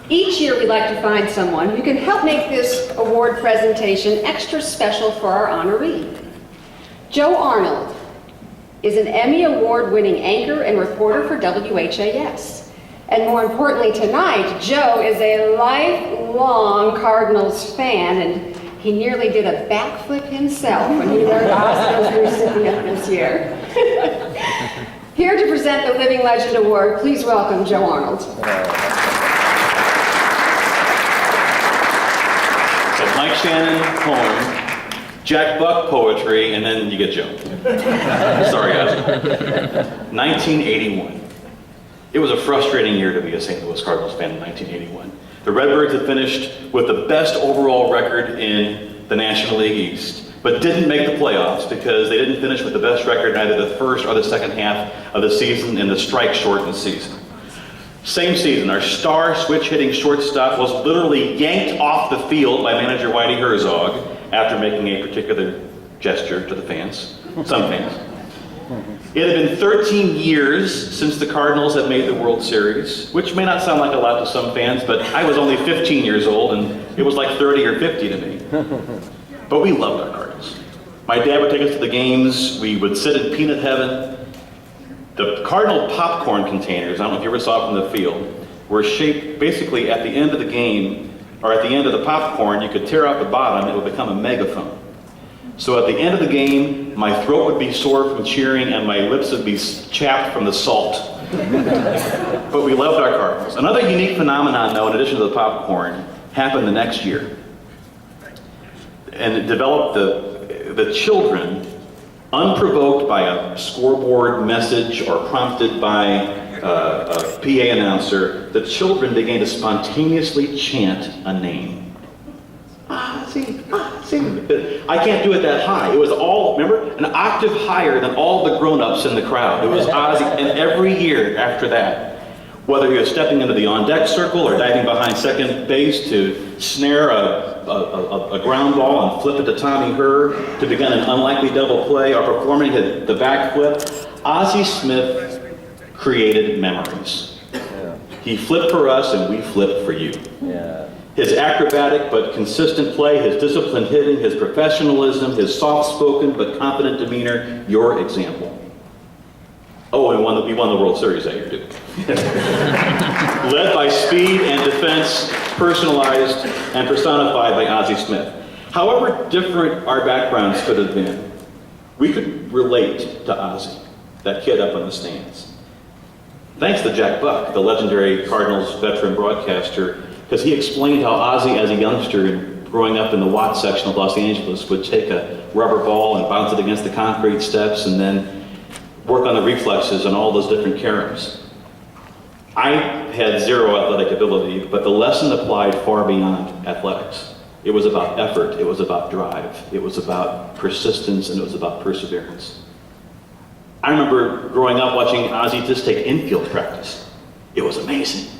Each year we like to find someone who can help make this award presentation extra special for our honoree. Joe Arnold is an Emmy Award-winning anchor and reporter for WHAS. And more importantly tonight, Joe is a lifelong Cardinals fan, and he nearly did a backflip himself when he learned Ozzie was the recipient this year. Here to present the Living Legend Award, please welcome Joe Arnold. So Mike Shannon poem, Jack Buck poetry, and then you get Joe. Sorry, Ozzie. 1981. It was a frustrating year to be a St. Louis Cardinals fan in 1981. The Redbirds had finished with the best overall record in the National League East, but didn't make the playoffs because they didn't finish with the best record in either the first or the second half of the season in the strike-shortened season. Same season, our star switch-hitting shortstop was literally yanked off the field by manager Whitey Herzog after making a particular gesture to the fans, some fans. It had been 13 years since the Cardinals had made the World Series, which may not sound like a lot to some fans, but I was only 15 years old and it was like 30 or 50 to me. But we loved our Cardinals. My dad would take us to the games, we would sit in peanut heaven. The Cardinal popcorn containers, I don't know if you ever saw it from the field, were shaped basically at the end of the game, or at the end of the popcorn, you could tear out the bottom, it would become a megaphone. So at the end of the game, my throat would be sore from cheering and my lips would be chapped from the salt. But we loved our Cardinals. Another unique phenomenon, though, in addition to the popcorn, happened the next year. And it developed the children, unprovoked by a scoreboard message or prompted by a PA announcer, the children began to spontaneously chant a name. Ozzie, Ozzie. I can't do it that high. It was all, remember, an octave higher than all the grown-ups in the crowd. It was Ozzie, and every year after that, whether he was stepping into the on-deck circle or diving behind second base to snare a ground ball and flip it to Tommy Herr to begin an unlikely double play or performing the backflip, Ozzie Smith created memories. Yeah. He flipped for us and we flipped for you. Yeah. His acrobatic but consistent play, his disciplined hitting, his professionalism, his soft-spoken but confident demeanor, your example. Oh, and we won the World Series that year, too. Led by speed and defense, personalized and personified by Ozzie Smith. However different our backgrounds could have been, we could relate to Ozzie, that kid up in the stands. Thanks to Jack Buck, the legendary Cardinals veteran broadcaster, because he explained how Ozzie, as a youngster growing up in the Watts section of Los Angeles, would take a rubber ball and bounce it against the concrete steps and then work on the reflexes and all those different caroms. I had zero athletic ability, but the lesson applied far beyond athletics. It was about effort, it was about drive, it was about persistence, and it was about perseverance. I remember growing up watching Ozzie just take infield practice. It was amazing.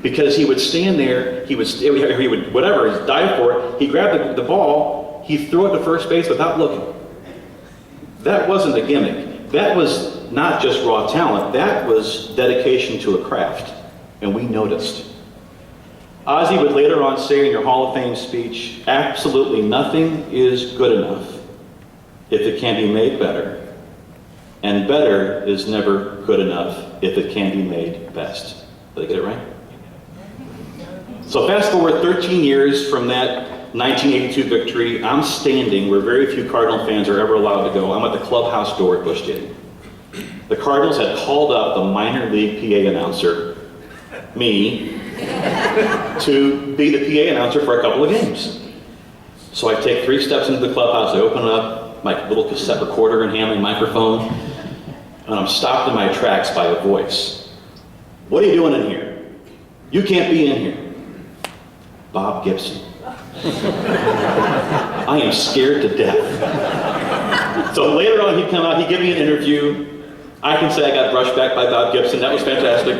Because he would stand there, he would whatever, he'd dive for it, he'd grab the ball, he'd throw it to first base without looking. That wasn't a gimmick. That was not just raw talent, that was dedication to a craft, and we noticed. Ozzie would later on say in your Hall of Fame speech, absolutely nothing is good enough if it can be made better, and better is never good enough if it can be made best. Did I get it right? So fast forward 13 years from that 1982 victory, I'm standing where very few Cardinal fans are ever allowed to go. I'm at the clubhouse door at Busch Stadium. The Cardinals had called up the minor league PA announcer, me, to be the PA announcer for a couple of games. So I take 3 steps into the clubhouse, I open up my little cassette recorder and hand my microphone, and I'm stopped in my tracks by a voice. What are you doing in here? You can't be in here. Bob Gibson. I am scared to death. So later on he'd come out, he'd give me an interview. I can say I got brushed back by Bob Gibson, that was fantastic.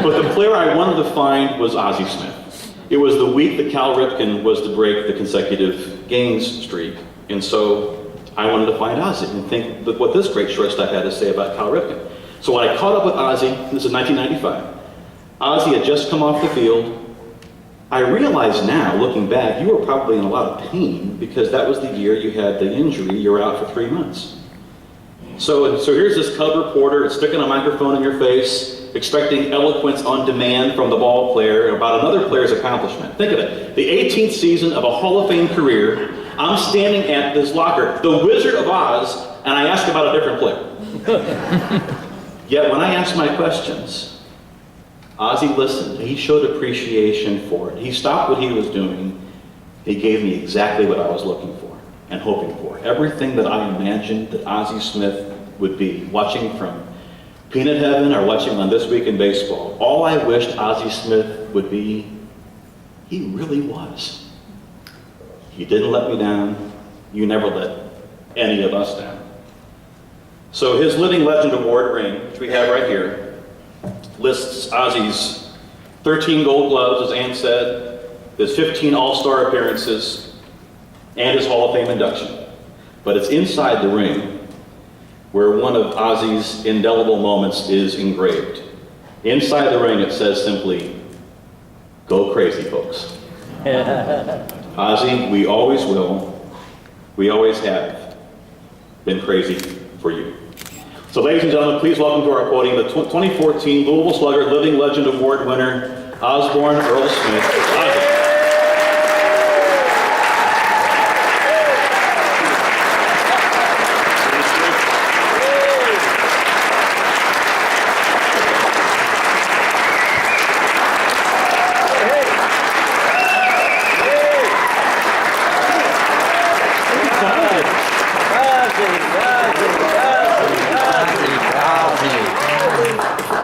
But the player I wanted to find was Ozzie Smith. It was the week that Cal Ripken was to break the consecutive games streak. And so I wanted to find Ozzie and think what this great shortstop had to say about Cal Ripken. So when I caught up with Ozzie, this is 1995, Ozzie had just come off the field, I realize now, looking back, you were probably in a lot of pain because that was the year you had the injury. You were out for 3 months. So here's this cub reporter sticking a microphone in your face, expecting eloquence on demand from the ball player about another player's accomplishment. Think of it. The 18th season of a Hall of Fame career, I'm standing at this locker, the Wizard of Oz, and I ask about a different player. Yet when I asked my questions, Ozzie listened. He showed appreciation for it. He stopped what he was doing. He gave me exactly what I was looking for and hoping for. Everything that I imagined that Ozzie Smith would be, watching from Peanut Heaven or watching on This Week in Baseball. All I wished Ozzie Smith would be, he really was. You didn't let me down. You never let any of us down. So his Living Legend Award ring, which we have right here, lists Ozzie's 13 gold gloves, as Ann said, his 15 All-Star appearances, and his Hall of Fame induction. But it's inside the ring where one of Ozzie's indelible moments is engraved. Inside the ring it says simply, "Go crazy, folks." Ozzie, we always will, we always have been crazy for you. So ladies and gentlemen, please welcome to our podium the 2014 Louisville Slugger Living Legend Award winner, Osborne Earl Smith. Ozzie.